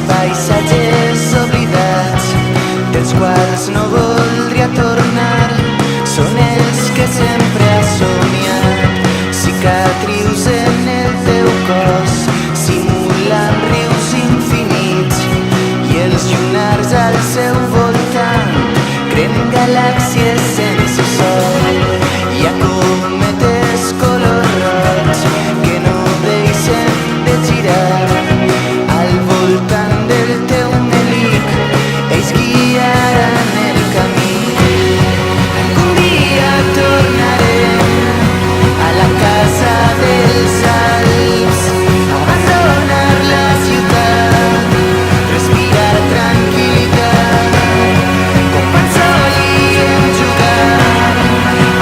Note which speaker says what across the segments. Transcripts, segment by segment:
Speaker 1: paisatges oblidats dels quals no voldria tornar, són els que sempre has somiat, cicatrius en el teu cos simulant rius infinits i els llunars al seu voltant creen galàxies sense sol. Hi ha cometes color roig que no deixen de girar al voltant del teu melic, ells guiaran el camí. Algun dia tornarem a la casa dels Alps, abandonar la ciutat, respirar tranquil·litat, com quan solíem jugar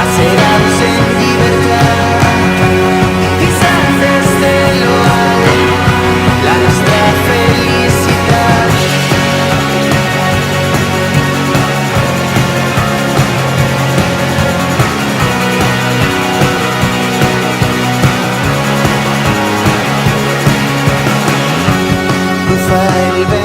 Speaker 1: a ser aus en llibertat, visant des de lo alt la nostra felicitat. Bufa el vent